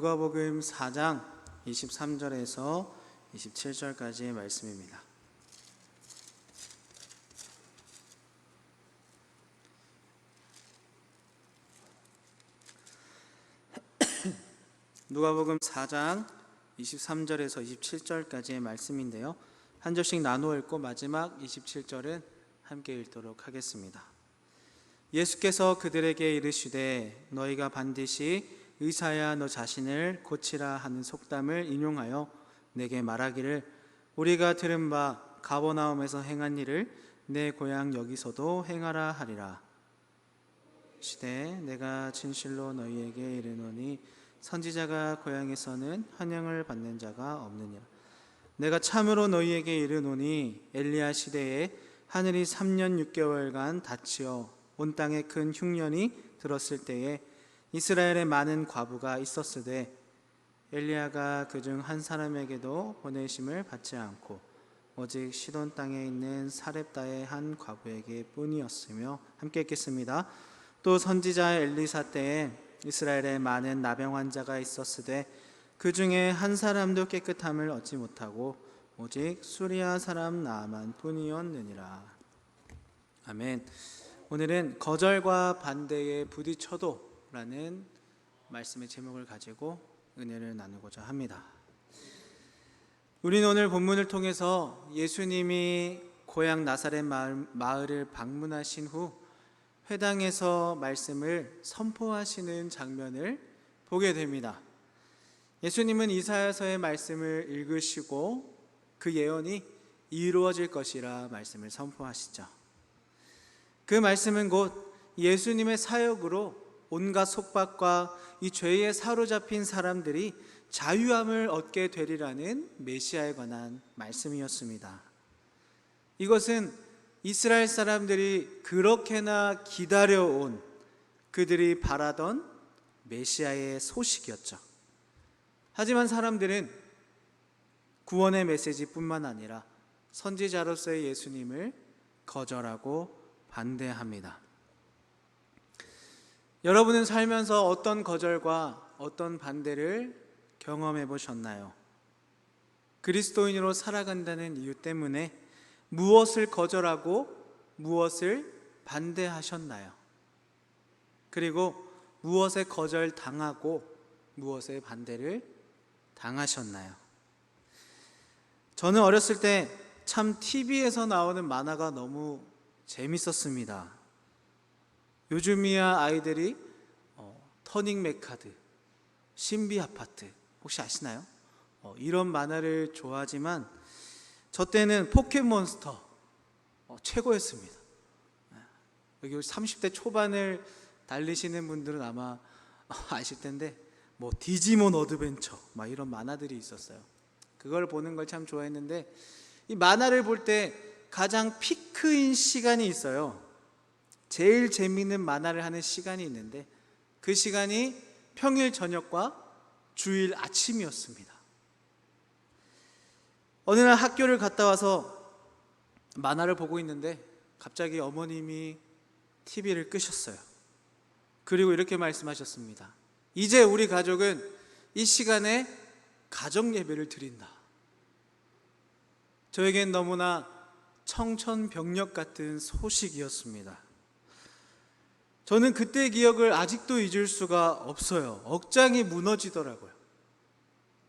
누가복음 4장 23절에서 27절까지의 말씀입니다. 누가복음 4장 23절에서 27절까지의 말씀인데요, 한 절씩 나누어 읽고 마지막 27절은 함께 읽도록 하겠습니다. 예수께서 그들에게 이르시되 너희가 반드시 의사야 너 자신을 고치라 하는 속담을 인용하여 내게 말하기를 우리가 들은 바 가버나움에서 행한 일을 내 고향 여기서도 행하라 하리라. 시대 내가 진실로 너희에게 이르노니 선지자가 고향에서는 환영을 받는 자가 없느니라. 내가 참으로 너희에게 이르노니 엘리야 시대에 하늘이 3년 6개월간 닫히어 온 땅에 큰 흉년이 들었을 때에 이스라엘에 많은 과부가 있었으되 엘리야가 그중 한 사람에게도 보내심을 받지 않고 오직 시돈 땅에 있는 사렙다의 한 과부에게 뿐이었으며, 함께 읽겠습니다. 또 선지자 엘리사 때에 이스라엘에 많은 나병 환자가 있었으되 그 중에 한 사람도 깨끗함을 얻지 못하고 오직 수리아 사람 나아만 뿐이었느니라. 아멘. 오늘은 거절과 반대에 부딪혀도 라는 말씀의 제목을 가지고 은혜를 나누고자 합니다. 우리는 오늘 본문을 통해서 예수님이 고향 나사렛 마을을 방문하신 후 회당에서 말씀을 선포하시는 장면을 보게 됩니다. 예수님은 이사야서의 말씀을 읽으시고 그 예언이 이루어질 것이라 말씀을 선포하시죠. 그 말씀은 곧 예수님의 사역으로 온갖 속박과 이 죄에 사로잡힌 사람들이 자유함을 얻게 되리라는 메시아에 관한 말씀이었습니다. 이것은 이스라엘 사람들이 그렇게나 기다려온, 그들이 바라던 메시아의 소식이었죠. 하지만 사람들은 구원의 메시지뿐만 아니라 선지자로서의 예수님을 거절하고 반대합니다. 여러분은 살면서 어떤 거절과 어떤 반대를 경험해 보셨나요? 그리스도인으로 살아간다는 이유 때문에 무엇을 거절하고 무엇을 반대하셨나요? 그리고 무엇에 거절당하고 무엇에 반대를 당하셨나요? 저는 어렸을 때 참 TV에서 나오는 만화가 너무 재밌었습니다. 요즘이야 아이들이 터닝 메카드, 신비 아파트 혹시 아시나요? 이런 만화를 좋아하지만 저 때는 포켓몬스터 최고였습니다. 여기 30대 초반을 달리시는 분들은 아마 아실 텐데 뭐 디지몬 어드벤처 막 이런 만화들이 있었어요. 그걸 보는 걸 참 좋아했는데 이 만화를 볼 때 가장 피크인 시간이 있어요. 제일 재미있는 만화를 하는 시간이 있는데 그 시간이 평일 저녁과 주일 아침이었습니다. 어느 날 학교를 갔다 와서 만화를 보고 있는데 갑자기 어머님이 TV를 끄셨어요. 그리고 이렇게 말씀하셨습니다. 이제 우리 가족은 이 시간에 가정 예배를 드린다. 저에겐 너무나 청천벽력 같은 소식이었습니다. 저는 그때의 기억을 아직도 잊을 수가 없어요. 억장이 무너지더라고요.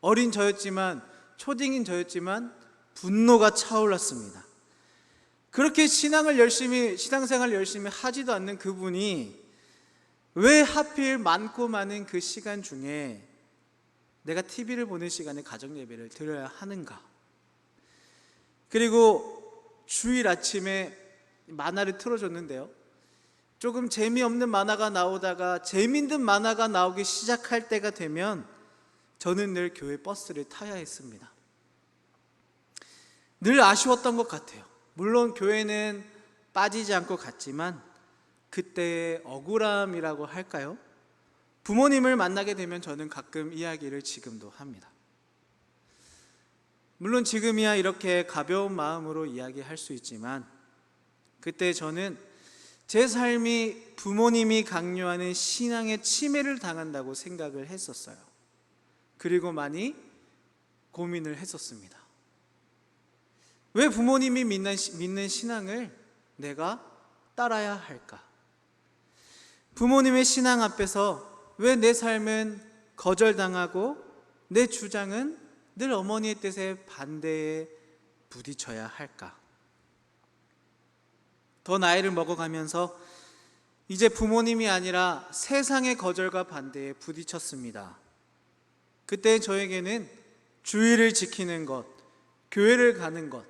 어린 저였지만, 초딩인 저였지만 분노가 차올랐습니다. 그렇게 신앙생활 열심히 하지도 않는 그분이 왜 하필 많고 많은 그 시간 중에 내가 TV를 보는 시간에 가정 예배를 드려야 하는가? 그리고 주일 아침에 만화를 틀어줬는데요, 조금 재미없는 만화가 나오다가 재미있는 만화가 나오기 시작할 때가 되면 저는 늘 교회 버스를 타야 했습니다. 늘 아쉬웠던 것 같아요. 물론 교회는 빠지지 않고 갔지만 그때의 억울함이라고 할까요? 부모님을 만나게 되면 저는 가끔 이야기를 지금도 합니다. 물론 지금이야 이렇게 가벼운 마음으로 이야기할 수 있지만 그때 저는 제 삶이 부모님이 강요하는 신앙의 침해를 당한다고 생각을 했었어요. 그리고 많이 고민을 했었습니다. 왜 부모님이 믿는 신앙을 내가 따라야 할까? 부모님의 신앙 앞에서 왜 내 삶은 거절당하고 내 주장은 늘 어머니의 뜻에 반대에 부딪혀야 할까? 더 나이를 먹어가면서 이제 부모님이 아니라 세상의 거절과 반대에 부딪혔습니다. 그때 저에게는 주의를 지키는 것, 교회를 가는 것,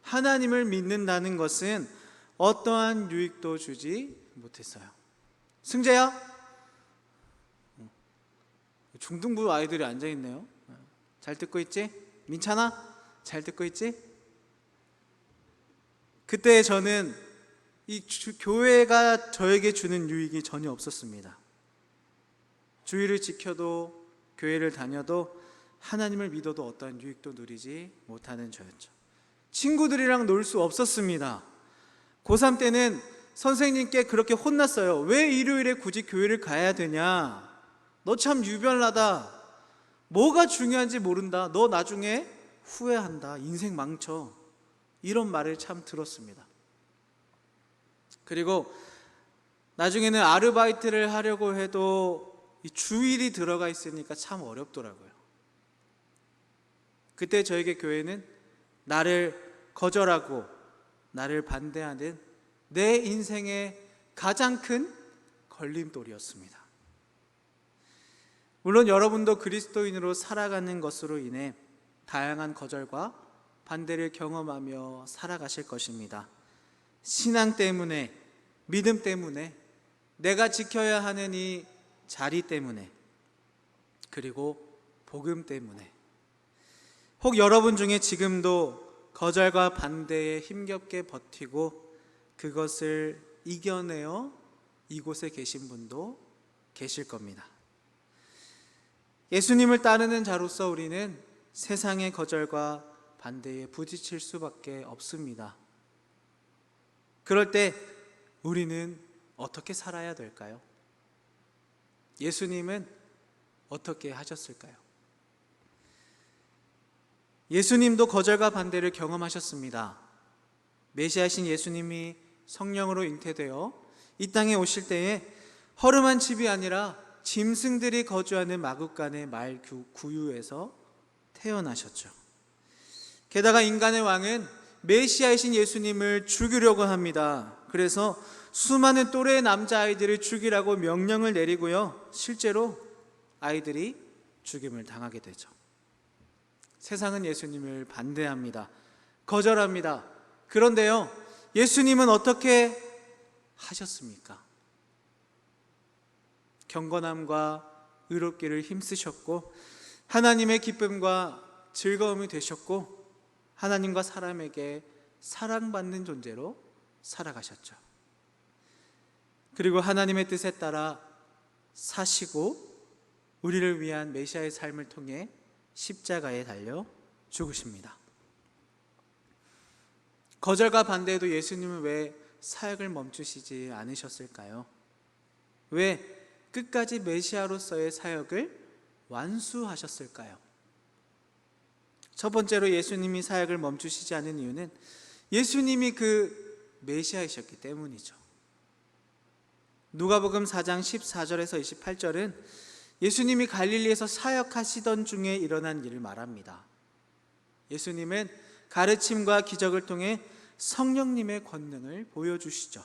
하나님을 믿는다는 것은 어떠한 유익도 주지 못했어요. 승재야? 중등부 아이들이 앉아있네요. 잘 듣고 있지? 민찬아? 잘 듣고 있지? 그때 저는 이 교회가 저에게 주는 유익이 전혀 없었습니다. 주의를 지켜도 교회를 다녀도 하나님을 믿어도 어떠한 유익도 누리지 못하는 저였죠. 친구들이랑 놀 수 없었습니다. 고3 때는 선생님께 그렇게 혼났어요. 왜 일요일에 굳이 교회를 가야 되냐? 너 참 유별나다. 뭐가 중요한지 모른다. 너 나중에 후회한다. 인생 망쳐. 이런 말을 참 들었습니다. 그리고 나중에는 아르바이트를 하려고 해도 이 주일이 들어가 있으니까 참 어렵더라고요. 그때 저에게 교회는 나를 거절하고 나를 반대하는 내 인생의 가장 큰 걸림돌이었습니다. 물론 여러분도 그리스도인으로 살아가는 것으로 인해 다양한 거절과 반대를 경험하며 살아가실 것입니다. 신앙 때문에, 믿음 때문에, 내가 지켜야 하는 이 자리 때문에, 그리고 복음 때문에. 혹 여러분 중에 지금도 거절과 반대에 힘겹게 버티고 그것을 이겨내어 이곳에 계신 분도 계실 겁니다. 예수님을 따르는 자로서 우리는 세상의 거절과 반대에 부딪힐 수밖에 없습니다. 그럴 때 우리는 어떻게 살아야 될까요? 예수님은 어떻게 하셨을까요? 예수님도 거절과 반대를 경험하셨습니다. 메시아신 예수님이 성령으로 잉태되어 이 땅에 오실 때에 허름한 집이 아니라 짐승들이 거주하는 마구간의 말 구유에서 태어나셨죠. 게다가 인간의 왕은 메시아이신 예수님을 죽이려고 합니다. 그래서 수많은 또래의 남자아이들을 죽이라고 명령을 내리고요, 실제로 아이들이 죽임을 당하게 되죠. 세상은 예수님을 반대합니다. 거절합니다. 그런데요, 예수님은 어떻게 하셨습니까? 경건함과 의롭기를 힘쓰셨고 하나님의 기쁨과 즐거움이 되셨고 하나님과 사람에게 사랑받는 존재로 살아가셨죠. 그리고 하나님의 뜻에 따라 사시고 우리를 위한 메시아의 삶을 통해 십자가에 달려 죽으십니다. 거절과 반대에도 예수님은 왜 사역을 멈추시지 않으셨을까요? 왜 끝까지 메시아로서의 사역을 완수하셨을까요? 첫 번째로 예수님이 사역을 멈추시지 않은 이유는 예수님이 그 메시아이셨기 때문이죠. 누가복음 4장 14절에서 28절은 예수님이 갈릴리에서 사역하시던 중에 일어난 일을 말합니다. 예수님은 가르침과 기적을 통해 성령님의 권능을 보여주시죠.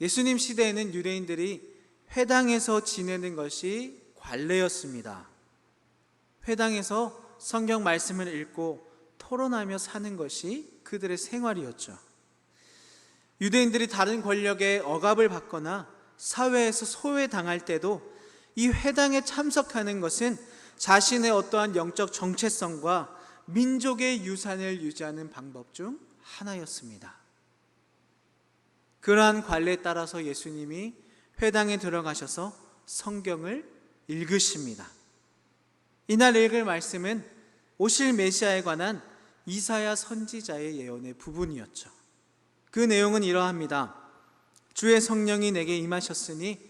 예수님 시대에는 유대인들이 회당에서 지내는 것이 관례였습니다. 회당에서 성경 말씀을 읽고 토론하며 사는 것이 그들의 생활이었죠. 유대인들이 다른 권력에 억압을 받거나 사회에서 소외당할 때도 이 회당에 참석하는 것은 자신의 어떠한 영적 정체성과 민족의 유산을 유지하는 방법 중 하나였습니다. 그러한 관례에 따라서 예수님이 회당에 들어가셔서 성경을 읽으십니다. 이날 읽을 말씀은 오실 메시아에 관한 이사야 선지자의 예언의 부분이었죠. 그 내용은 이러합니다. 주의 성령이 내게 임하셨으니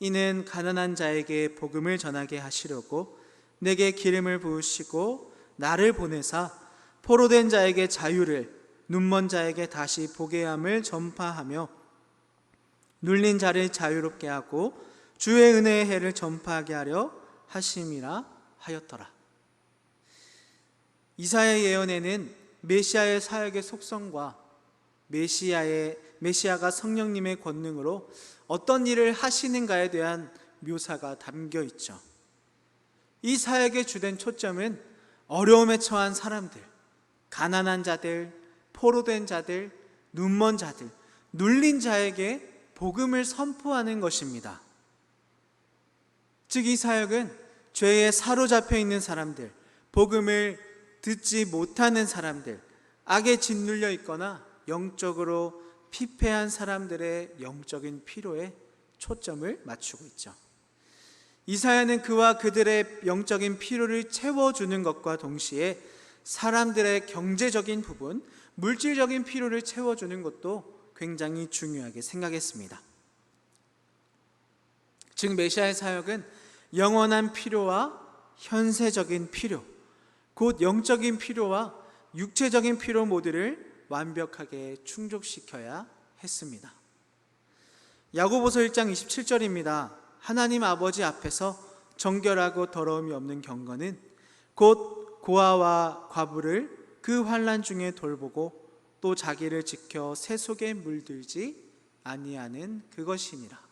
이는 가난한 자에게 복음을 전하게 하시려고 내게 기름을 부으시고 나를 보내사 포로된 자에게 자유를, 눈먼 자에게 다시 보게 함을 전파하며 눌린 자를 자유롭게 하고 주의 은혜의 해를 전파하게 하려 하심이라 하였더라. 이사야의 예언에는 메시아의 사역의 속성과 메시아가 성령님의 권능으로 어떤 일을 하시는가에 대한 묘사가 담겨 있죠. 이 사역의 주된 초점은 어려움에 처한 사람들, 가난한 자들, 포로된 자들, 눈먼 자들, 눌린 자에게 복음을 선포하는 것입니다. 즉, 이 사역은 죄에 사로잡혀 있는 사람들, 복음을 듣지 못하는 사람들, 악에 짓눌려 있거나 영적으로 피폐한 사람들의 영적인 필요에 초점을 맞추고 있죠. 이사야는 그와 그들의 영적인 필요를 채워주는 것과 동시에 사람들의 경제적인 부분, 물질적인 필요를 채워주는 것도 굉장히 중요하게 생각했습니다. 즉, 메시아의 사역은 영원한 필요와 현세적인 필요, 곧 영적인 필요와 육체적인 필요 모두를 완벽하게 충족시켜야 했습니다. 야고보서 1장 27절입니다. 하나님 아버지 앞에서 정결하고 더러움이 없는 경건은 곧 고아와 과부를 그 환난 중에 돌보고 또 자기를 지켜 새 속에 물들지 아니하는 그것이니라.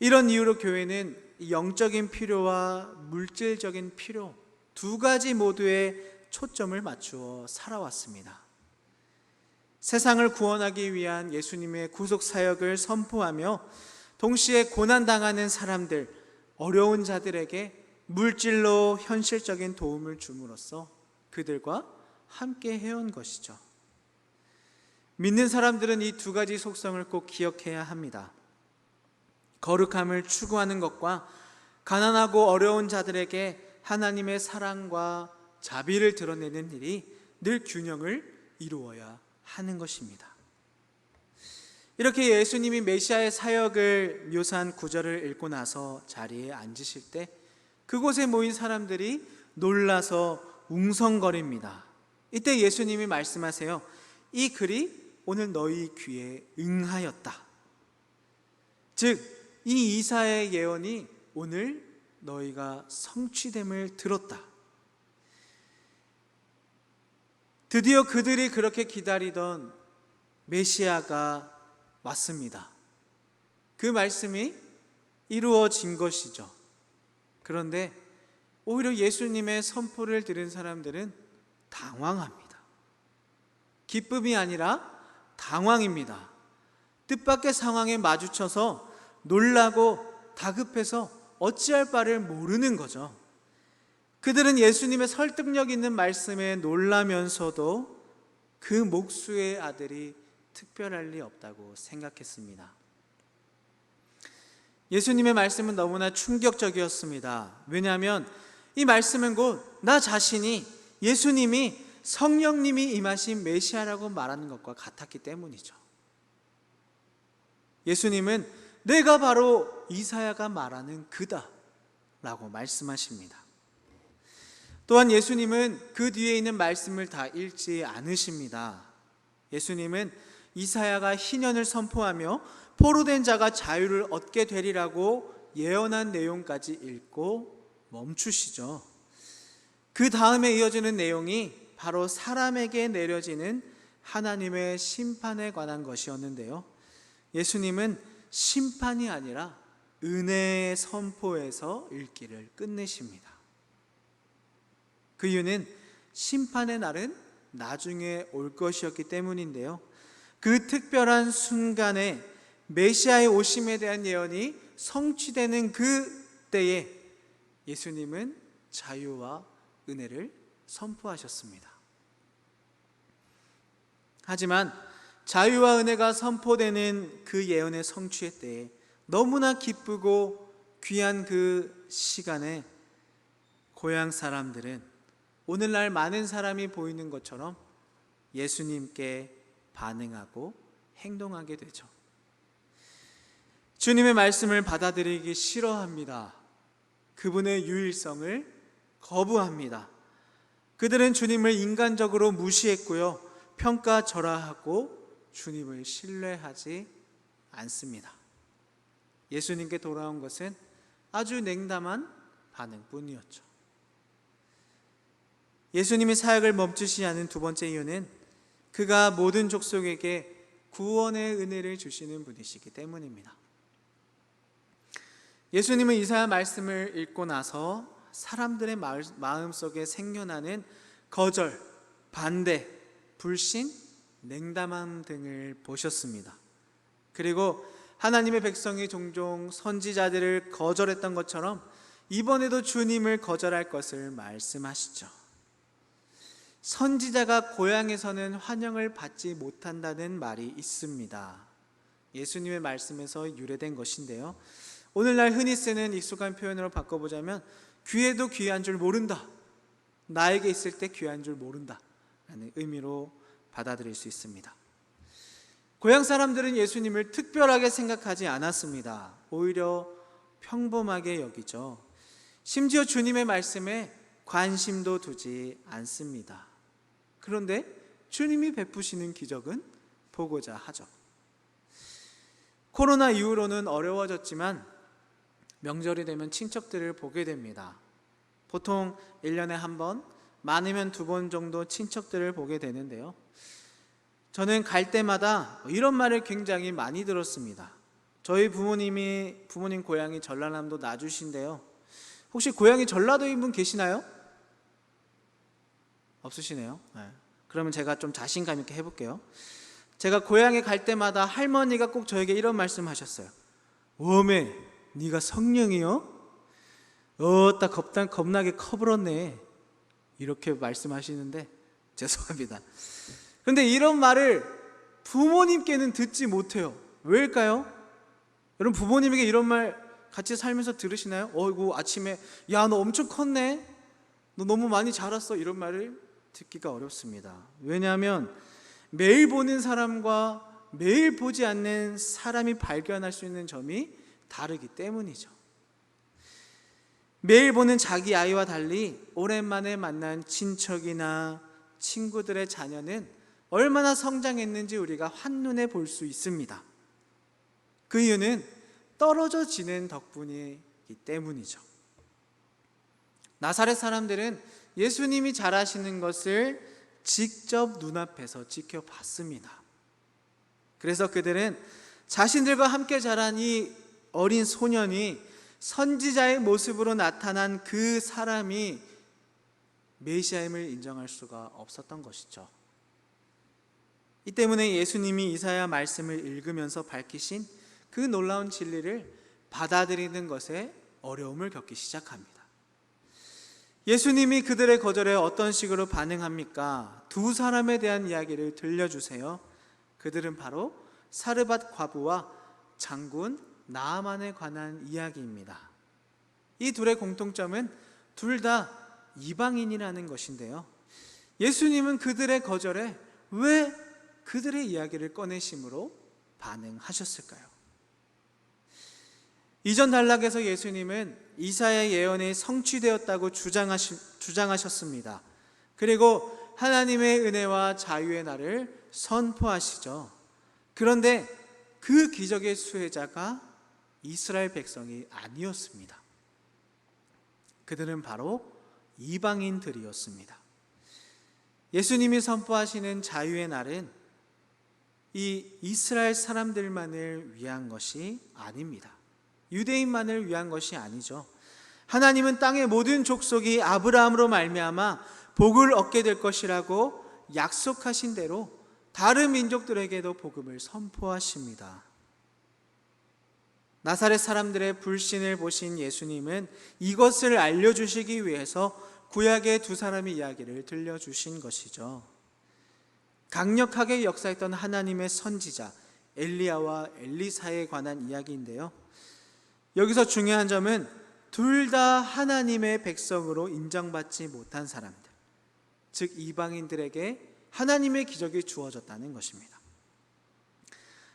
이런 이유로 교회는 영적인 필요와 물질적인 필요 두 가지 모두에 초점을 맞추어 살아왔습니다. 세상을 구원하기 위한 예수님의 구속 사역을 선포하며 동시에 고난당하는 사람들, 어려운 자들에게 물질로 현실적인 도움을 줌으로써 그들과 함께 해온 것이죠. 믿는 사람들은 이 두 가지 속성을 꼭 기억해야 합니다. 거룩함을 추구하는 것과 가난하고 어려운 자들에게 하나님의 사랑과 자비를 드러내는 일이 늘 균형을 이루어야 하는 것입니다. 이렇게 예수님이 메시아의 사역을 묘사한 구절을 읽고 나서 자리에 앉으실 때 그곳에 모인 사람들이 놀라서 웅성거립니다. 이때 예수님이 말씀하세요. 이 글이 오늘 너희 귀에 응하였다. 즉, 이 이사야의 예언이 오늘 너희가 성취됨을 들었다. 드디어 그들이 그렇게 기다리던 메시아가 왔습니다. 그 말씀이 이루어진 것이죠. 그런데 오히려 예수님의 선포를 들은 사람들은 당황합니다. 기쁨이 아니라 당황입니다. 뜻밖의 상황에 마주쳐서 놀라고 다급해서 어찌할 바를 모르는 거죠. 그들은 예수님의 설득력 있는 말씀에 놀라면서도 그 목수의 아들이 특별할 리 없다고 생각했습니다. 예수님의 말씀은 너무나 충격적이었습니다. 왜냐하면 이 말씀은 곧 나 자신이 예수님이 성령님이 임하신 메시아라고 말하는 것과 같았기 때문이죠. 예수님은 내가 바로 이사야가 말하는 그다 라고 말씀하십니다. 또한 예수님은 그 뒤에 있는 말씀을 다 읽지 않으십니다. 예수님은 이사야가 희년을 선포하며 포로된 자가 자유를 얻게 되리라고 예언한 내용까지 읽고 멈추시죠. 그 다음에 이어지는 내용이 바로 사람에게 내려지는 하나님의 심판에 관한 것이었는데요. 예수님은 심판이 아니라 은혜의 선포에서 읽기를 끝내십니다. 그 이유는 심판의 날은 나중에 올 것이었기 때문인데요. 그 특별한 순간에 메시아의 오심에 대한 예언이 성취되는 그 때에 예수님은 자유와 은혜를 선포하셨습니다. 하지만 자유와 은혜가 선포되는 그 예언의 성취의 때에 너무나 기쁘고 귀한 그 시간에 고향 사람들은 오늘날 많은 사람이 보이는 것처럼 예수님께 반응하고 행동하게 되죠. 주님의 말씀을 받아들이기 싫어합니다. 그분의 유일성을 거부합니다. 그들은 주님을 인간적으로 무시했고요, 평가절하하고 주님을 신뢰하지 않습니다. 예수님께 돌아온 것은 아주 냉담한 반응뿐이었죠. 예수님이 사역을 멈추시지 않은 두 번째 이유는 그가 모든 족속에게 구원의 은혜를 주시는 분이시기 때문입니다. 예수님은 이사야 말씀을 읽고 나서 사람들의 마음속에 생겨나는 거절, 반대, 불신, 냉담함 등을 보셨습니다. 그리고 하나님의 백성이 종종 선지자들을 거절했던 것처럼 이번에도 주님을 거절할 것을 말씀하시죠. 선지자가 고향에서는 환영을 받지 못한다는 말이 있습니다. 예수님의 말씀에서 유래된 것인데요, 오늘날 흔히 쓰는 익숙한 표현으로 바꿔보자면 귀에도 귀한 줄 모른다, 나에게 있을 때 귀한 줄 모른다 라는 의미로 받아들일 수 있습니다. 고향 사람들은 예수님을 특별하게 생각하지 않았습니다. 오히려 평범하게 여기죠. 심지어 주님의 말씀에 관심도 두지 않습니다. 그런데 주님이 베푸시는 기적은 보고자 하죠. 코로나 이후로는 어려워졌지만 명절이 되면 친척들을 보게 됩니다. 보통 1년에 한 번, 많으면 2번 정도 친척들을 보게 되는데요, 저는 갈 때마다 이런 말을 굉장히 많이 들었습니다. 저희 부모님 고향이 전라남도 나주신데요, 혹시 고향이 전라도인 분 계시나요? 없으시네요. 네. 그러면 제가 좀 자신감 있게 해볼게요. 제가 고향에 갈 때마다 할머니가 꼭 저에게 이런 말씀 하셨어요. 오메, 네가 성령이요? 어따 겁나게 커버렸네, 이렇게 말씀하시는데 죄송합니다. 그런데 이런 말을 부모님께는 듣지 못해요. 왜일까요? 여러분, 부모님에게 이런 말 같이 살면서 들으시나요? 어이구, 아침에 야, 너 엄청 컸네, 너 너무 많이 자랐어, 이런 말을 듣기가 어렵습니다. 왜냐하면 매일 보는 사람과 매일 보지 않는 사람이 발견할 수 있는 점이 다르기 때문이죠. 매일 보는 자기 아이와 달리 오랜만에 만난 친척이나 친구들의 자녀는 얼마나 성장했는지 우리가 한눈에 볼 수 있습니다. 그 이유는 떨어져 지낸 덕분이기 때문이죠. 나사렛 사람들은 예수님이 잘하시는 것을 직접 눈앞에서 지켜봤습니다. 그래서 그들은 자신들과 함께 자란 이 어린 소년이 선지자의 모습으로 나타난 그 사람이 메시아임을 인정할 수가 없었던 것이죠. 이 때문에 예수님이 이사야 말씀을 읽으면서 밝히신 그 놀라운 진리를 받아들이는 것에 어려움을 겪기 시작합니다. 예수님이 그들의 거절에 어떤 식으로 반응합니까? 두 사람에 대한 이야기를 들려주세요. 그들은 바로 사르밧 과부와 장군 나아만에 관한 이야기입니다. 이 둘의 공통점은 둘 다 이방인이라는 것인데요, 예수님은 그들의 거절에 왜 그들의 이야기를 꺼내심으로 반응하셨을까요? 이전 단락에서 예수님은 이사야의 예언이 성취되었다고 주장하셨습니다. 그리고 하나님의 은혜와 자유의 날을 선포하시죠. 그런데 그 기적의 수혜자가 이스라엘 백성이 아니었습니다. 그들은 바로 이방인들이었습니다. 예수님이 선포하시는 자유의 날은 이 이스라엘 사람들만을 위한 것이 아닙니다. 유대인만을 위한 것이 아니죠. 하나님은 땅의 모든 족속이 아브라함으로 말미암아 복을 얻게 될 것이라고 약속하신 대로 다른 민족들에게도 복음을 선포하십니다. 나사렛 사람들의 불신을 보신 예수님은 이것을 알려주시기 위해서 구약의 두 사람의 이야기를 들려주신 것이죠. 강력하게 역사했던 하나님의 선지자 엘리야와 엘리사에 관한 이야기인데요, 여기서 중요한 점은 둘 다 하나님의 백성으로 인정받지 못한 사람들, 즉 이방인들에게 하나님의 기적이 주어졌다는 것입니다.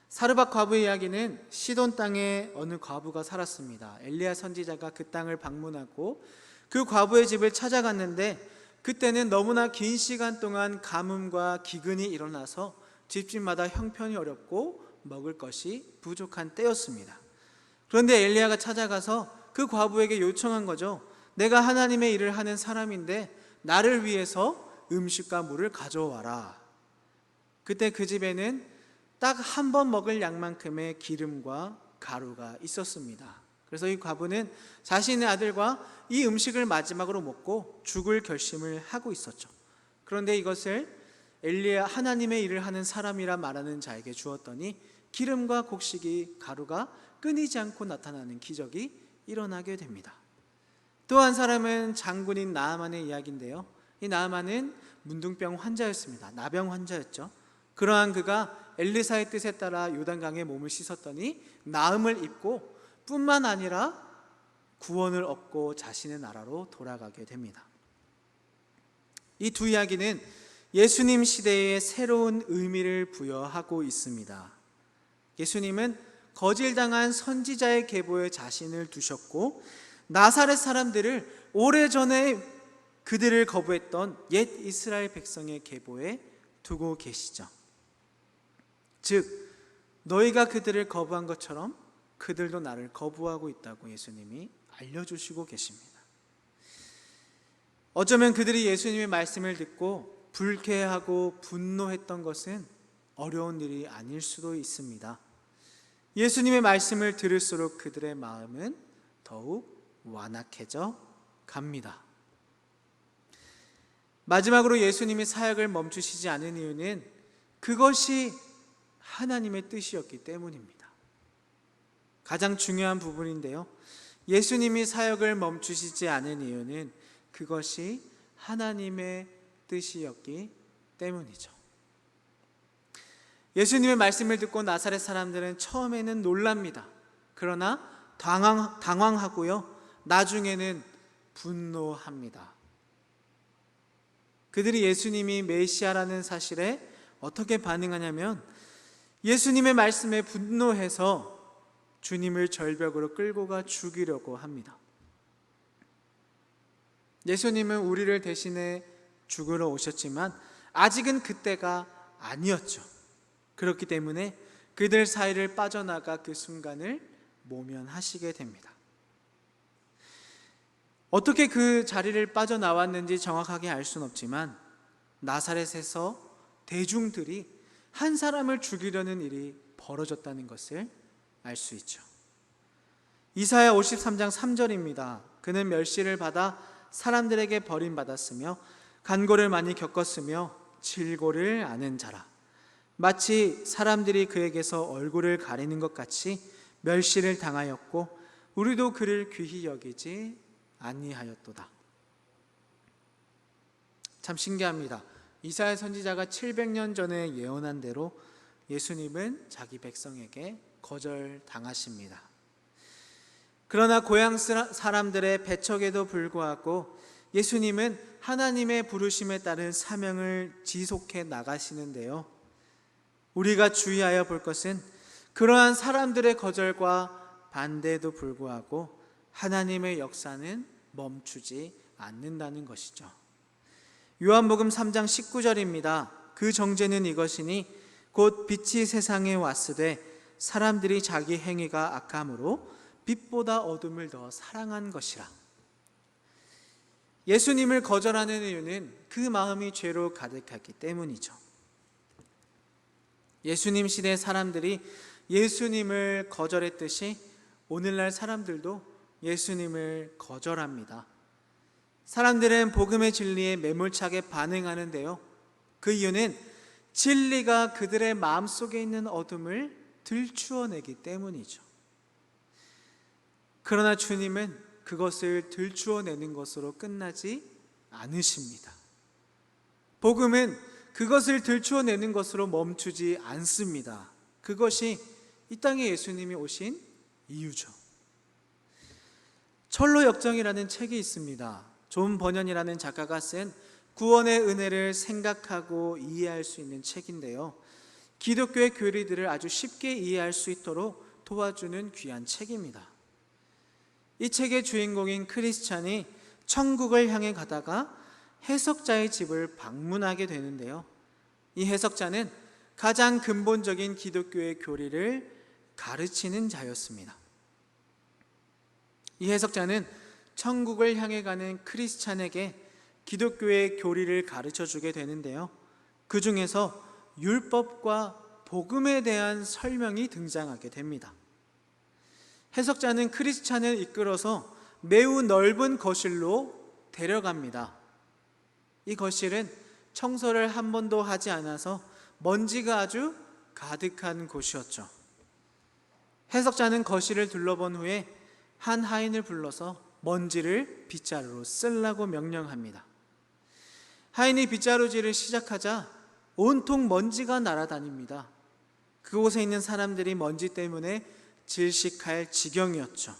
사르밧 과부의 이야기는 시돈 땅에 어느 과부가 살았습니다. 엘리야 선지자가 그 땅을 방문하고 그 과부의 집을 찾아갔는데 그때는 너무나 긴 시간 동안 가뭄과 기근이 일어나서 집집마다 형편이 어렵고 먹을 것이 부족한 때였습니다. 그런데 엘리야가 찾아가서 그 과부에게 요청한 거죠. 내가 하나님의 일을 하는 사람인데 나를 위해서 음식과 물을 가져와라. 그때 그 집에는 딱 한 번 먹을 양만큼의 기름과 가루가 있었습니다. 그래서 이 과부는 자신의 아들과 이 음식을 마지막으로 먹고 죽을 결심을 하고 있었죠. 그런데 이것을 엘리야, 하나님의 일을 하는 사람이라 말하는 자에게 주었더니 기름과 곡식이, 가루가 끊이지 않고 나타나는 기적이 일어나게 됩니다. 또 한 사람은 장군인 나아만의 이야기인데요. 이 나아만은 문둥병 환자였습니다. 나병 환자였죠. 그러한 그가 엘리사의 뜻에 따라 요단강에 몸을 씻었더니 나음을 입고 뿐만 아니라 구원을 얻고 자신의 나라로 돌아가게 됩니다. 이 두 이야기는 예수님 시대에 새로운 의미를 부여하고 있습니다. 예수님은 거질당한 선지자의 계보에 자신을 두셨고 나사렛 사람들을 오래전에 그들을 거부했던 옛 이스라엘 백성의 계보에 두고 계시죠. 즉 너희가 그들을 거부한 것처럼 그들도 나를 거부하고 있다고 예수님이 알려주시고 계십니다. 어쩌면 그들이 예수님의 말씀을 듣고 불쾌하고 분노했던 것은 어려운 일이 아닐 수도 있습니다. 예수님의 말씀을 들을수록 그들의 마음은 더욱 완악해져 갑니다. 마지막으로 예수님이 사역을 멈추시지 않은 이유는 그것이 하나님의 뜻이었기 때문입니다. 가장 중요한 부분인데요. 예수님이 사역을 멈추시지 않은 이유는 그것이 하나님의 뜻이었기 때문이죠. 예수님의 말씀을 듣고 나사렛 사람들은 처음에는 놀랍니다. 그러나 당황하고요. 나중에는 분노합니다. 그들이 예수님이 메시아라는 사실에 어떻게 반응하냐면 예수님의 말씀에 분노해서 주님을 절벽으로 끌고 가 죽이려고 합니다. 예수님은 우리를 대신해 죽으러 오셨지만 아직은 그때가 아니었죠. 그렇기 때문에 그들 사이를 빠져나가 그 순간을 모면하시게 됩니다. 어떻게 그 자리를 빠져나왔는지 정확하게 알 수는 없지만 나사렛에서 대중들이 한 사람을 죽이려는 일이 벌어졌다는 것을 알 수 있죠. 이사야 53장 3절입니다. 그는 멸시를 받아 사람들에게 버림받았으며 간고를 많이 겪었으며 질고를 아는 자라. 마치 사람들이 그에게서 얼굴을 가리는 것 같이 멸시를 당하였고 우리도 그를 귀히 여기지 아니하였도다. 참 신기합니다. 이사야 선지자가 700년 전에 예언한 대로 예수님은 자기 백성에게 거절당하십니다. 그러나 고향 사람들의 배척에도 불구하고 예수님은 하나님의 부르심에 따른 사명을 지속해 나가시는데요. 우리가 주의하여 볼 것은 그러한 사람들의 거절과 반대에도 불구하고 하나님의 역사는 멈추지 않는다는 것이죠. 요한복음 3장 19절입니다. 그 정죄는 이것이니 곧 빛이 세상에 왔으되 사람들이 자기 행위가 악함으로 빛보다 어둠을 더 사랑한 것이라. 예수님을 거절하는 이유는 그 마음이 죄로 가득했기 때문이죠. 예수님 시대 사람들이 예수님을 거절했듯이 오늘날 사람들도 예수님을 거절합니다. 사람들은 복음의 진리에 매몰차게 반응하는데요. 그 이유는 진리가 그들의 마음속에 있는 어둠을 들추어내기 때문이죠. 그러나 주님은 그것을 들추어내는 것으로 끝나지 않으십니다. 복음은 그것을 들추어내는 것으로 멈추지 않습니다. 그것이 이 땅에 예수님이 오신 이유죠. 철로 역정이라는 책이 있습니다. 존 버년이라는 작가가 쓴 구원의 은혜를 생각하고 이해할 수 있는 책인데요. 기독교의 교리들을 아주 쉽게 이해할 수 있도록 도와주는 귀한 책입니다. 이 책의 주인공인 크리스찬이 천국을 향해 가다가 해석자의 집을 방문하게 되는데요. 이 해석자는 가장 근본적인 기독교의 교리를 가르치는 자였습니다. 이 해석자는 천국을 향해 가는 크리스찬에게 기독교의 교리를 가르쳐 주게 되는데요. 그 중에서 율법과 복음에 대한 설명이 등장하게 됩니다. 해석자는 크리스찬을 이끌어서 매우 넓은 거실로 데려갑니다. 이 거실은 청소를 한 번도 하지 않아서 먼지가 아주 가득한 곳이었죠. 해석자는 거실을 둘러본 후에 한 하인을 불러서 먼지를 빗자루로 쓰려고 명령합니다. 하인이 빗자루질을 시작하자 온통 먼지가 날아다닙니다. 그곳에 있는 사람들이 먼지 때문에 질식할 지경이었죠.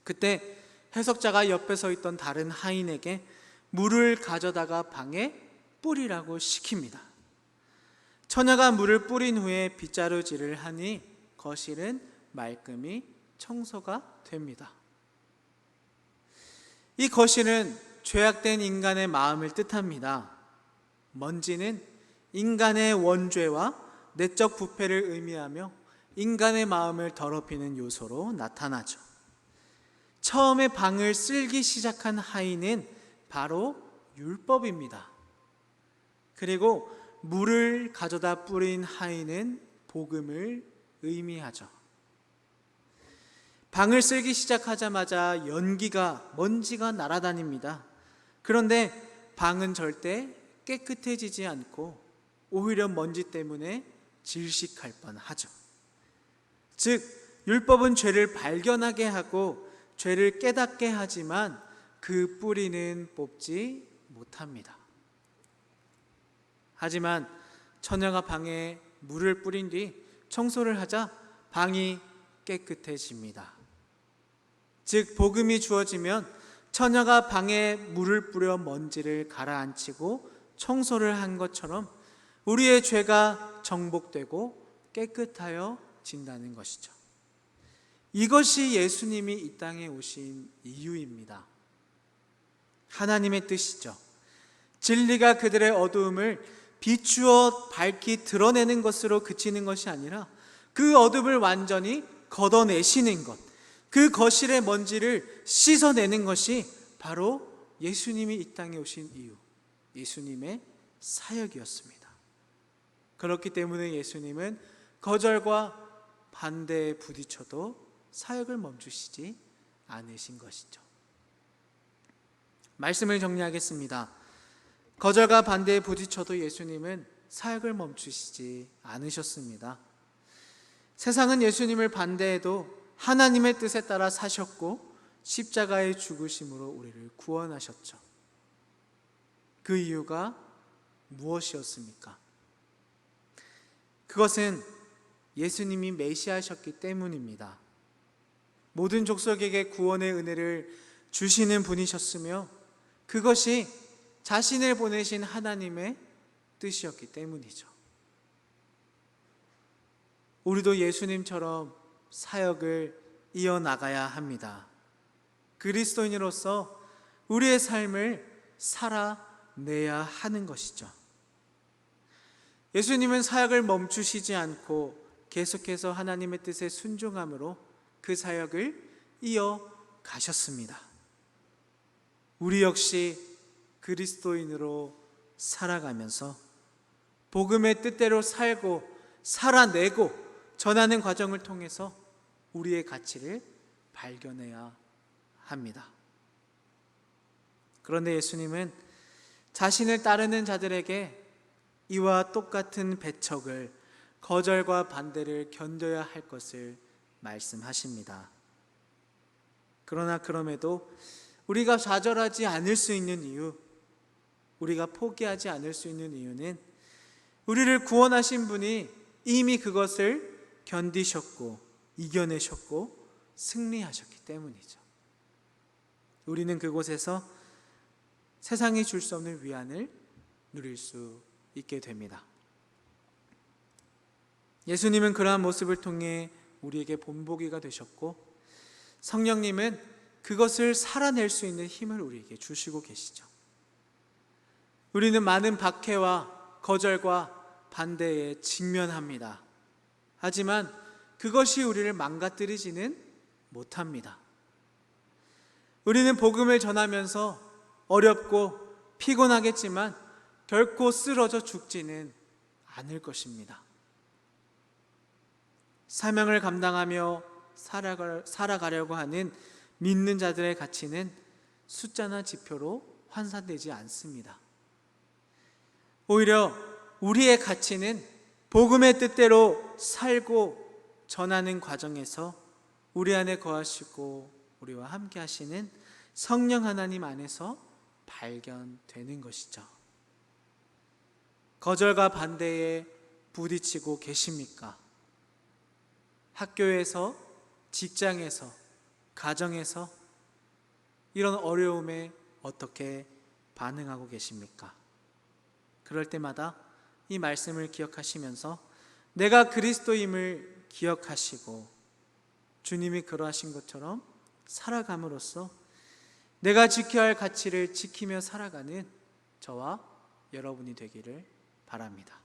그때 해석자가 옆에 서 있던 다른 하인에게 물을 가져다가 방에 뿌리라고 시킵니다. 처녀가 물을 뿌린 후에 빗자루질을 하니 거실은 말끔히 청소가 됩니다. 이 거실은 죄악된 인간의 마음을 뜻합니다. 먼지는 인간의 원죄와 내적 부패를 의미하며 인간의 마음을 더럽히는 요소로 나타나죠. 처음에 방을 쓸기 시작한 하인은 바로 율법입니다. 그리고 물을 가져다 뿌린 하인은 복음을 의미하죠. 방을 쓸기 시작하자마자 먼지가 날아다닙니다. 그런데 방은 절대 깨끗해지지 않고 오히려 먼지 때문에 질식할 뻔하죠. 즉, 율법은 죄를 발견하게 하고 죄를 깨닫게 하지만 그 뿌리는 뽑지 못합니다. 하지만 처녀가 방에 물을 뿌린 뒤 청소를 하자 방이 깨끗해집니다. 즉, 복음이 주어지면 처녀가 방에 물을 뿌려 먼지를 가라앉히고 청소를 한 것처럼 우리의 죄가 정복되고 깨끗하여진다는 것이죠. 이것이 예수님이 이 땅에 오신 이유입니다. 하나님의 뜻이죠. 진리가 그들의 어두움을 비추어 밝히 드러내는 것으로 그치는 것이 아니라 그 어둠을 완전히 걷어내시는 것, 그 거실의 먼지를 씻어내는 것이 바로 예수님이 이 땅에 오신 이유, 예수님의 사역이었습니다. 그렇기 때문에 예수님은 거절과 반대에 부딪혀도 사역을 멈추시지 않으신 것이죠. 말씀을 정리하겠습니다. 거절과 반대에 부딪혀도 예수님은 사역을 멈추시지 않으셨습니다. 세상은 예수님을 반대해도 하나님의 뜻에 따라 사셨고 십자가의 죽으심으로 우리를 구원하셨죠. 그 이유가 무엇이었습니까? 그것은 예수님이 메시아셨기 때문입니다. 모든 족속에게 구원의 은혜를 주시는 분이셨으며 그것이 자신을 보내신 하나님의 뜻이었기 때문이죠. 우리도 예수님처럼 사역을 이어나가야 합니다. 그리스도인으로서 우리의 삶을 살아내야 하는 것이죠. 예수님은 사역을 멈추시지 않고 계속해서 하나님의 뜻에 순종함으로 그 사역을 이어가셨습니다. 우리 역시 그리스도인으로 살아가면서 복음의 뜻대로 살고 살아내고 전하는 과정을 통해서 우리의 가치를 발견해야 합니다. 그런데 예수님은 자신을 따르는 자들에게 이와 똑같은 배척을, 거절과 반대를 견뎌야 할 것을 말씀하십니다. 그러나 그럼에도 우리가 좌절하지 않을 수 있는 이유, 우리가 포기하지 않을 수 있는 이유는 우리를 구원하신 분이 이미 그것을 견디셨고 이겨내셨고 승리하셨기 때문이죠. 우리는 그곳에서 세상이 줄 수 없는 위안을 누릴 수 있게 됩니다. 예수님은 그러한 모습을 통해 우리에게 본보기가 되셨고 성령님은 그것을 살아낼 수 있는 힘을 우리에게 주시고 계시죠. 우리는 많은 박해와 거절과 반대에 직면합니다. 하지만 그것이 우리를 망가뜨리지는 못합니다. 우리는 복음을 전하면서 어렵고 피곤하겠지만 결코 쓰러져 죽지는 않을 것입니다. 사명을 감당하며 살아가려고 하는 믿는 자들의 가치는 숫자나 지표로 환산되지 않습니다. 오히려 우리의 가치는 복음의 뜻대로 살고 전하는 과정에서 우리 안에 거하시고 우리와 함께 하시는 성령 하나님 안에서 발견되는 것이죠. 거절과 반대에 부딪히고 계십니까? 학교에서, 직장에서, 가정에서 이런 어려움에 어떻게 반응하고 계십니까? 그럴 때마다 이 말씀을 기억하시면서 내가 그리스도임을 기억하시고 주님이 그러하신 것처럼 살아감으로써 내가 지켜야 할 가치를 지키며 살아가는 저와 여러분이 되기를 바랍니다.